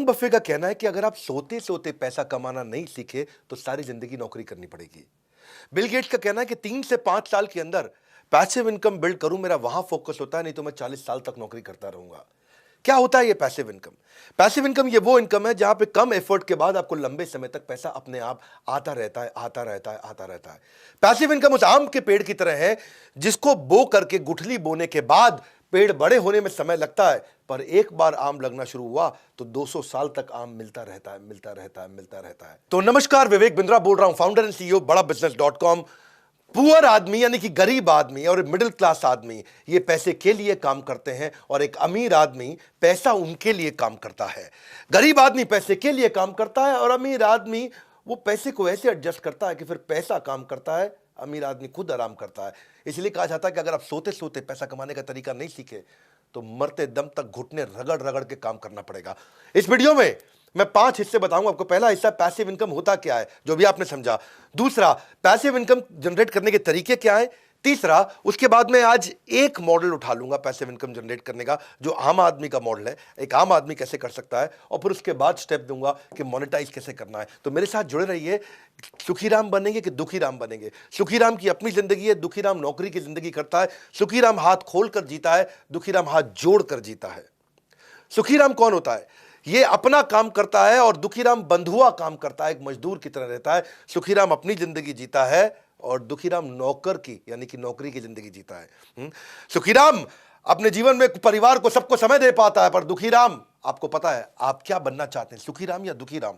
Buffet का कहना है कि अगर आप सोते सोते पैसा कमाना नहीं सीखे तो सारी जिंदगी नौकरी करनी पड़ेगी। बिल गेट्स का कहना है कि 3 से 5 साल के अंदर पैसिव इनकम बिल्ड करूं, मेरा वहां फोकस होता है, नहीं तो मैं 40 साल तक नौकरी करता रहूंगा। क्या होता है ये पैसिव इनकम? पैसिव इनकम ये वो इनकम है जहां पे कम एफर्ट के बाद आपको लंबे समय तक पैसा अपने आप आता रहता है, आता रहता है, आता रहता है। पैसिव इनकम उस आम के पेड़ की तरह है जिसको बो करके गुठली बोने के बाद पेड़ बड़े होने में समय लगता है, पर एक बार आम लगना शुरू हुआ तो 200 साल तक आम मिलता रहता है, मिलता रहता है, मिलता रहता है। तो नमस्कार, विवेक बिंद्रा बोल रहा हूं, फाउंडर एंड सीईओ बड़ा बिजनेस.com। पुअर आदमी यानी कि गरीब आदमी और मिडिल क्लास आदमी ये पैसे के लिए काम करते हैं और एक अमीर आदमी पैसा उनके लिए काम करता है। गरीब आदमी पैसे के लिए काम करता है और अमीर आदमी वो पैसे को ऐसे एडजस्ट करता है कि फिर पैसा काम करता है, अमीर आदमी खुद आराम करता है। इसलिए कहा जाता है कि अगर आप सोते सोते पैसा कमाने का तरीका नहीं सीखे तो मरते दम तक घुटने रगड़ रगड़ के काम करना पड़ेगा। इस वीडियो में मैं 5 हिस्से बताऊंगा आपको। पहला हिस्सा पैसिव इनकम होता क्या है, जो भी आपने समझा। दूसरा, पैसिव इनकम जनरेट करने के तरीके क्या है। तीसरा, उसके बाद में आज एक मॉडल उठा लूंगा पैसिव इनकम जनरेट करने का, जो आम आदमी का मॉडल है, एक आम आदमी कैसे कर सकता है, और फिर उसके बाद स्टेप दूंगा कि मोनेटाइज कैसे करना है। तो मेरे साथ जुड़े रहिए। सुखीराम बनेंगे कि दुखीराम बनेंगे? सुखीराम की अपनी जिंदगी है, दुखीराम नौकरी की जिंदगी करता है। सुखीराम हाथ खोल कर जीता है, दुखीराम हाथ जोड़ कर जीता है। सुखीराम कौन होता है? ये अपना काम करता है और दुखीराम बंधुआ काम करता है, एक मजदूर की तरह रहता है। सुखीराम अपनी जिंदगी जीता है और दुखीराम नौकर की यानी कि नौकरी की जिंदगी जीता है। सुखीराम अपने जीवन में परिवार को, सबको समय दे पाता है, पर दुखीराम, आपको पता है आप क्या बनना चाहते हैं, सुखीराम या दुखीराम?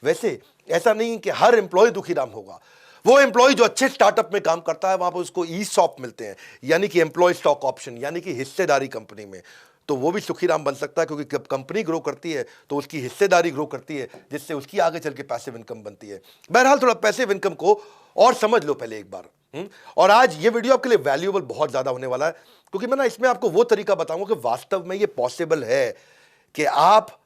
वैसे ऐसा नहीं कि हर एम्प्लॉय दुखीराम होगा। वो एम्प्लॉय जो अच्छे स्टार्टअप में काम करता है वहां पर उसको ईसॉप मिलते हैं, यानी कि एम्प्लॉय स्टॉक ऑप्शन, यानी कि हिस्सेदारी कंपनी में, तो वो भी सुखीराम बन सकता है, क्योंकि जब कंपनी ग्रो करती है तो उसकी हिस्सेदारी ग्रो करती है, जिससे उसकी आगे चल के पैसिव इनकम बनती है। बहरहाल थोड़ा पैसिव इनकम को और समझ लो पहले एक बार। और आज ये वीडियो आपके लिए वैल्यूएबल बहुत ज्यादा होने वाला है, क्योंकि मैं ना इसमें आपको वो तरीका बताऊंगा कि वास्तव में ये पॉसिबल है कि आप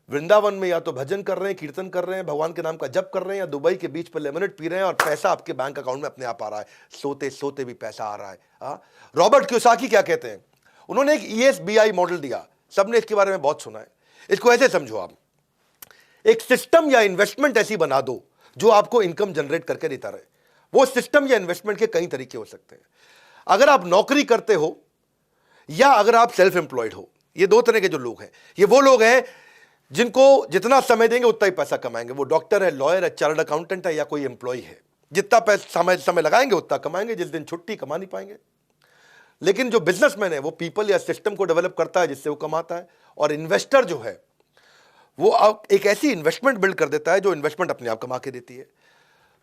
वृंदावन में या तो भजन कर रहे हैं, कीर्तन कर रहे हैं, भगवान के नाम का जप कर रहे हैं, या दुबई के बीच पर लेमनेड पी रहे हैं और पैसा आपके बैंक अकाउंट में अपने आप आ रहा है, सोते सोते भी पैसा आ रहा है। रॉबर्ट कियोसाकी क्या कहते हैं? उन्होंने एक ESBI मॉडल दिया, सबने इसके बारे में बहुत सुना है। इसको ऐसे समझो, आप एक सिस्टम या इन्वेस्टमेंट ऐसी बना दो जो आपको इनकम जनरेट करके देता रहे। वो सिस्टम या इन्वेस्टमेंट के कई तरीके हो सकते हैं। अगर आप नौकरी करते हो या अगर आप सेल्फ एम्प्लॉयड हो, ये दो तरह के जो लोग हैं, ये वो लोग हैं जिनको जितना समय देंगे उतना ही पैसा कमाएंगे। वो डॉक्टर है, लॉयर है, चार्टर्ड अकाउंटेंट है, या कोई एम्प्लॉय है, जितना पैसा समय लगाएंगे उतना कमाएंगे। जिस दिन छुट्टी कमा नहीं पाएंगे। लेकिन जो बिजनेसमैन है वो पीपल या सिस्टम को डेवलप करता है जिससे वो कमाता है, और इन्वेस्टर जो है वो एक ऐसी इन्वेस्टमेंट बिल्ड कर देता है जो इन्वेस्टमेंट अपने आप कमा के देती है।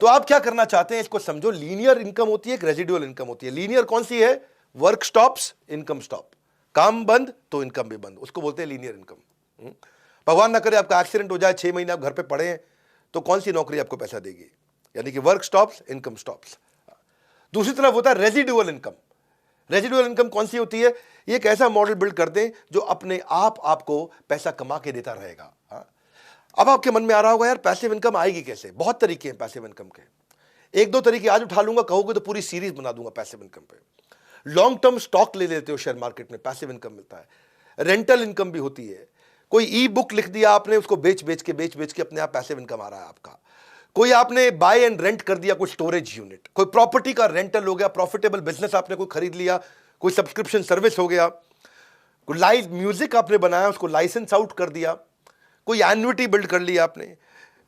तो आप क्या करना चाहते हैं इसको समझो। लीनियर इनकम होती है, एक रेजिडुअल इनकम होती है। लीनियर कौन सी है? Work stops, income stop. काम बंद तो इनकम भी बंद, उसको बोलते हैं लीनियर इनकम। भगवान ना करे आपका एक्सीडेंट हो जाए, 6 महीने आप घर पे पड़े हैं, तो कौन सी नौकरी आपको पैसा देगी? यानी कि वर्क स्टॉप्स, इनकम स्टॉप्स। दूसरी तरफ होता है रेजिडुअल इनकम। रेजिडुअल इनकम कौन सी होती है? ये एक ऐसा मॉडल बिल्ड कर दें जो अपने आप आपको पैसा कमा के देता रहेगा। अब आपके मन में आ रहा होगा, यार पैसिव इनकम आएगी कैसे? बहुत तरीके हैं पैसिव इनकम के। एक दो तरीके आज उठा लूंगा, कहोगे तो पूरी सीरीज बना दूंगा पैसिव इनकम पे। लॉन्ग टर्म स्टॉक ले लेते हो शेयर मार्केट में, पैसिव इनकम मिलता है। रेंटल इनकम भी होती है। कोई ई बुक लिख दिया आपने, उसको बेच बेच के अपने आप पैसिव इनकम आ रहा है आपका। कोई आपने बाय एंड रेंट कर दिया, कोई स्टोरेज यूनिट, कोई प्रॉपर्टी का रेंटल हो गया, प्रॉफिटेबल बिजनेस आपने कोई खरीद लिया, कोई सब्सक्रिप्शन सर्विस हो गया, कोई लाइव म्यूजिक आपने बनाया उसको लाइसेंस आउट कर दिया, कोई एन्युटी बिल्ड कर लिया आपने।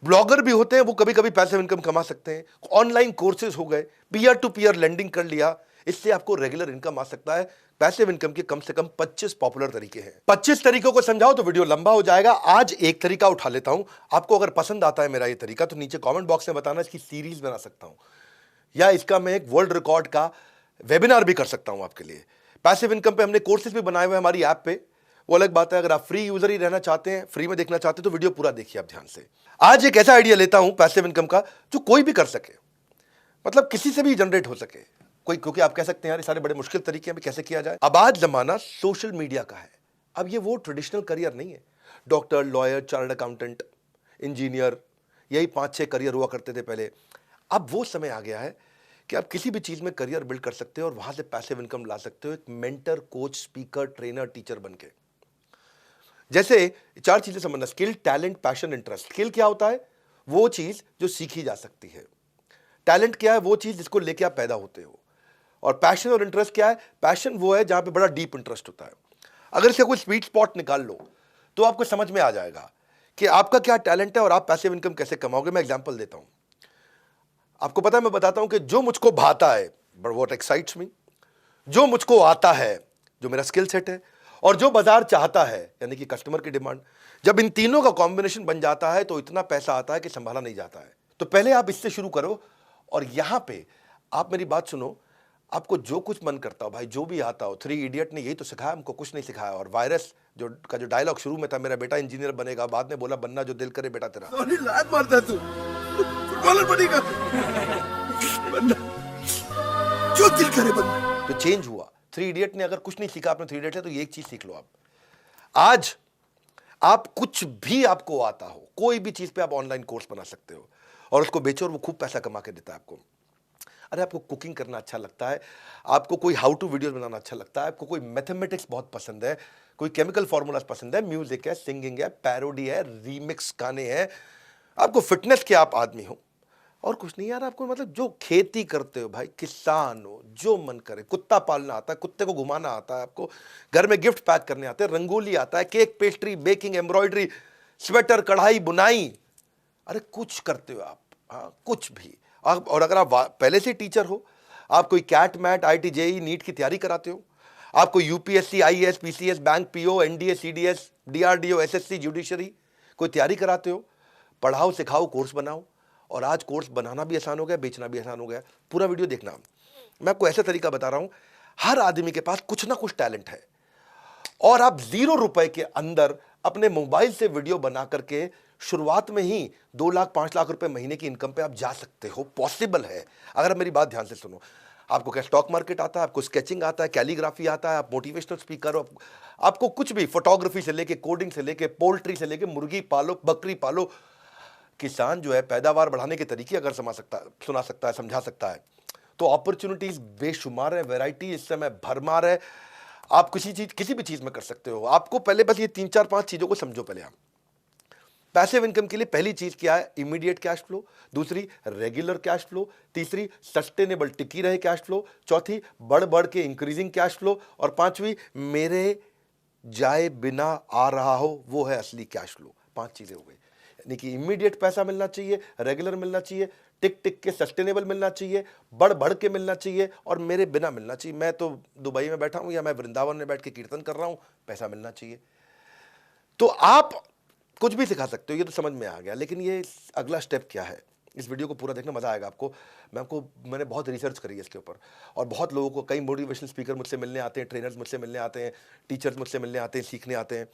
ब्लॉगर भी होते हैं, वो कभी कभी पैसिव इनकम कमा सकते हैं। ऑनलाइन कोर्सेज हो गए, पीयर टू पीयर लेंडिंग कर लिया, इससे आपको रेगुलर इनकम आ सकता है। पैसिव इनकम के कम से कम 25 पॉपुलर तरीके हैं। 25 तरीकों को समझाओ तो वीडियो लंबा हो जाएगा। आज एक तरीका उठा लेता हूं। आपको अगर पसंद आता है मेरा ये तरीका तो नीचे कमेंट बॉक्स में बताना, इसकी सीरीज बना सकता हूं, या इसका मैं एक वर्ल्ड रिकॉर्ड का वेबिनार भी कर सकता हूं आपके लिए। पैसिव इनकम पे हमने कोर्सेज भी बनाए हुए हैं हमारी ऐप पे, वो अलग बात है। अगर आप फ्री यूजर ही रहना चाहते हैं, फ्री में देखना चाहते हैं, तो वीडियो पूरा देखिए आप ध्यान से। आज एक ऐसा आइडिया लेता हूं पैसिव इनकम का जो कोई भी कर सके, मतलब किसी से भी जनरेट हो सके कोई, क्योंकि आप कह सकते हैं यार ये सारे बड़े मुश्किल तरीके हैं, कैसे किया जाए। अब आज जमाना सोशल मीडिया का है। अब ये वो ट्रेडिशनल करियर नहीं है, doctor, lawyer, chartered accountant, engineer, यही 5-6 करियर हुआ करते थे पहले। अब वो समय आ गया है कि आप किसी भी चीज में करियर बिल्ड कर सकते हो और वहां से पैसिव इनकम ला सकते हो, एक mentor, coach, speaker, trainer, teacher बन के। जैसे 4 चीजें समझना, skill, talent, passion, interest. Skill क्या होता है? वो चीज जो सीखी जा सकती है। टैलेंट क्या है? वो चीज जिसको लेके आप पैदा होते हो। और पैशन और इंटरेस्ट क्या है? पैशन वो है जहां पे बड़ा डीप इंटरेस्ट होता है। अगर इसका कोई स्वीट स्पॉट निकाल लो तो आपको समझ में आ जाएगा कि आपका क्या टैलेंट है और आप पैसिव इनकम कैसे कमाओगे। मैं एग्जांपल देता हूं, आपको पता है, मैं बताता हूं कि जो मुझको भाता है, बट व्हाट एक्साइट्स मी, जो मुझको आता है, जो मेरा स्किल सेट है, और जो बाजार चाहता है, यानी कि कस्टमर की डिमांड, जब इन तीनों का कॉम्बिनेशन बन जाता है तो इतना पैसा आता है कि संभाला नहीं जाता है। तो पहले आप इससे शुरू करो। और यहां पे आप मेरी बात सुनो, आपको जो कुछ मन करता हो भाई, जो भी आता हो, 3 इडियट ने यही तो सिखाया हमको, कुछ नहीं सिखाया। और वायरस जो डायलॉग शुरू में था, मेरा बेटा इंजीनियर बनेगा, बाद में बोला बनना जो दिल करे बेटा तेरा। लात मारता तू फुटबॉलर बनेगा, बनना जो दिल करे बनना। तो चेंज हुआ। 3 इडियट ने अगर कुछ नहीं सीखा आपने 3 इडियट से, तो ये एक चीज सीख लो आप। आज आप कुछ भी आपको आता हो, कोई भी चीज पे आप ऑनलाइन कोर्स बना सकते हो और उसको बेचो और वो खूब पैसा कमा के देता है आपको। अरे आपको कुकिंग करना अच्छा लगता है, आपको कोई हाउ टू वीडियो बनाना अच्छा लगता है, आपको कोई मैथमेटिक्स बहुत पसंद है, कोई केमिकल फॉर्मूलाज पसंद है, म्यूजिक है, सिंगिंग है, पैरोडी है, रीमिक्स गाने हैं, आपको फिटनेस के आप आदमी हो और कुछ नहीं यार, आपको मतलब जो खेती करते हो भाई, किसान हो, जो मन करे, कुत्ता पालना आता है, कुत्ते को घुमाना आता है, आपको घर में गिफ्ट पैक करने आते हैं, रंगोली आता है, cake, pastry, baking, embroidery, sweater, कढ़ाई, बुनाई, अरे कुछ करते हो आप, हाँ कुछ भी। और अगर आप पहले से टीचर हो, आप कोई CAT MAT, IIT JEE, NEET की तैयारी कराते हो, आपको UPSC, IAS, PCS, bank PO, NDA, CDS, DRDO, SSC, judiciary, कोई तैयारी कराते हो, पढ़ाओ, सिखाओ, कोर्स बनाओ। और आज कोर्स बनाना भी आसान हो गया, बेचना भी आसान हो गया। पूरा वीडियो देखना, मैं आपको ऐसा तरीका बता रहा हूं, हर आदमी के पास कुछ ना कुछ टैलेंट है और आप 0 रुपए के अंदर अपने मोबाइल से वीडियो बना करके शुरुआत में ही 2 लाख 5 लाख रुपए महीने की इनकम पे आप जा सकते हो। पॉसिबल है, अगर मेरी बात ध्यान से सुनो। आपको क्या स्टॉक मार्केट आता है, आपको स्केचिंग आता है, कैलीग्राफी आता है, आप मोटिवेशनल स्पीकर हो, आपको कुछ भी, फोटोग्राफी से लेके, कोडिंग से लेके, पोल्ट्री से लेके, मुर्गी पालो, बकरी पालो। किसान जो है पैदावार बढ़ाने के तरीके अगर सुना सकता है, समझा सकता है, तो अपॉर्चुनिटीज बेशुमार है, वैरायटी इस समय भरमार है। आप किसी भी चीज में कर सकते हो। आपको पहले बस ये 3 4 5 चीजों को समझो। पहले आप पैसिव इनकम के लिए पहली चीज क्या है? Immediate cash flow. दूसरी, रेगुलर कैश फ्लो। तीसरी, सस्टेनेबल टिकी रहे कैश फ्लो। चौथी, बढ़ बढ़ के इंक्रीजिंग कैश फ्लो। और पांचवी, मेरे जाए बिना आ रहा हो, वो है असली कैश फ्लो। 5 चीजें हो गई, यानी कि इमीडिएट पैसा मिलना चाहिए, रेगुलर मिलना चाहिए, टिक टिक के सस्टेनेबल मिलना चाहिए, बढ़ बढ़ के मिलना चाहिए, और मेरे बिना मिलना चाहिए। मैं तो दुबई में बैठा हूं या मैं वृंदावन में बैठ के कीर्तन कर रहा हूं, पैसा मिलना चाहिए। तो आप कुछ भी सिखा सकते हो, ये तो समझ में आ गया। लेकिन ये अगला स्टेप क्या है, इस वीडियो को पूरा देखना, मजा आएगा आपको। मैंने बहुत रिसर्च करी है इसके ऊपर, और बहुत लोगों को, कई मोटिवेशनल स्पीकर मुझसे मिलने आते हैं, ट्रेनर्स मुझसे मिलने आते हैं, टीचर्स मुझसे मिलने आते हैं, सीखने आते हैं।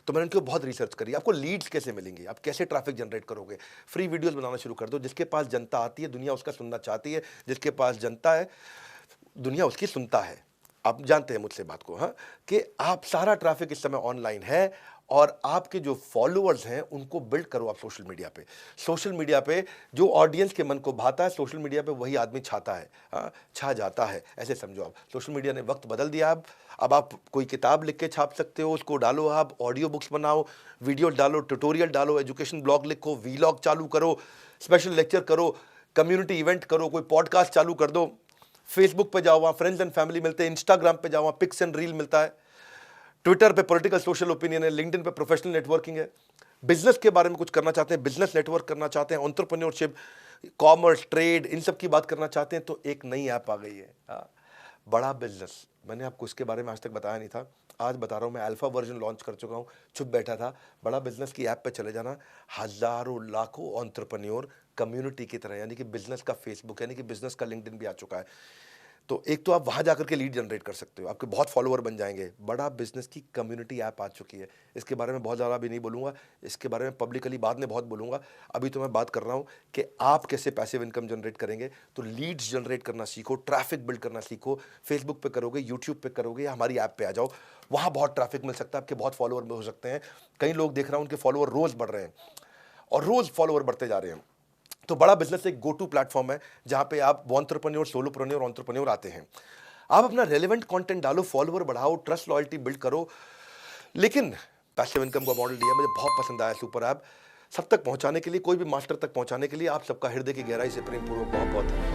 तो मैंने उनके बहुत रिसर्च करी। आपको लीड्स कैसे मिलेंगे, आप कैसे ट्रैफिक जनरेट करोगे? फ्री वीडियोस बनाना शुरू कर दो। जिसके पास जनता आती है, दुनिया उसका सुनना चाहती है। जिसके पास जनता है, दुनिया उसकी सुनता है। आप जानते हैं मुझसे बात को, हाँ, कि आप सारा ट्रैफिक इस समय ऑनलाइन है, और आपके जो फॉलोअर्स हैं उनको बिल्ड करो आप सोशल मीडिया पे। सोशल मीडिया पे जो ऑडियंस के मन को भाता है, सोशल मीडिया पे वही आदमी छाता है, हाँ, छा जाता है, ऐसे समझो आप। सोशल मीडिया ने वक्त बदल दिया। अब आप कोई किताब लिख के छाप सकते हो, उसको डालो, आप ऑडियो बुक्स बनाओ, वीडियो डालो, ट्यूटोरियल डालो, एजुकेशन ब्लॉग लिखो, वीलॉग चालू करो, स्पेशल लेक्चर करो, कम्युनिटी इवेंट करो, कोई पॉडकास्ट चालू कर दो, फेसबुक पे जाओ, वहाँ फ्रेंड्स एंड फैमिली मिलते हैं, इंस्टाग्राम पे जाओ, वहाँ पिक्स एंड रील मिलता है, ट्विटर पे पॉलिटिकल सोशल ओपिनियन है, लिंक्डइन पे प्रोफेशनल नेटवर्किंग है। बिजनेस के बारे में कुछ करना चाहते हैं, बिजनेस नेटवर्क करना चाहते हैं, एंटरप्रेन्योरशिप, कॉमर्स, ट्रेड, इन सब की बात करना चाहते हैं, तो एक नई ऐप आ गई है, बड़ा बिजनेस। मैंने आपको इसके बारे में आज तक बताया नहीं था, आज बता रहा हूँ। मैं अल्फा वर्जन लॉन्च कर चुका हूँ, चुप बैठा था। बड़ा बिजनेस की ऐप पे चले जाना, हजारों लाखों एंटरप्रेन्योर कम्युनिटी की तरह, यानी कि बिजनेस का फेसबुक, यानी कि बिजनेस का लिंक्डइन भी आ चुका है। तो एक तो आप वहाँ जाकर के लीड जनरेट कर सकते हो, आपके बहुत फॉलोअर बन जाएंगे। बड़ा बिजनेस की कम्युनिटी ऐप आ चुकी है। इसके बारे में बहुत ज़्यादा भी नहीं बोलूँगा, इसके बारे में पब्लिकली बाद में बहुत बोलूँगा। अभी तो मैं बात कर रहा हूँ कि आप कैसे पैसिव इनकम जनरेट करेंगे। तो लीड्स जनरेट करना सीखो, ट्रैफिक बिल्ड करना सीखो। फेसबुक पे करोगे, यूट्यूब पे करोगे, या हमारी ऐप पे आ जाओ, वहाँ बहुत ट्रैफिक मिल सकता है, आपके बहुत फॉलोअर हो सकते हैं। कई लोग देख रहा हूँ उनके फॉलोअर रोज़ बढ़ रहे हैं, और रोज़ फॉलोअर बढ़ते जा रहे हैं। तो बड़ा बिजनेस एक गो टू प्लेटफॉर्म है, जहाँ पे आप एंटरप्रेन्योर, सोलोप्रेन्योर, एंटरप्रेन्योर आते हैं। आप अपना रेलेवेंट कंटेंट डालो, फॉलोअर बढ़ाओ, ट्रस्ट लॉयल्टी बिल्ड करो। लेकिन पैसिव इनकम का मॉडल दिया, मुझे बहुत पसंद आया सुपर ऐप। सब तक पहुंचाने के लिए, कोई भी मास्टर तक पहुंचाने के लिए आप सबका हृदय की गहराई से प्रेम पूर्वक बहुत बहुत धन्यवाद।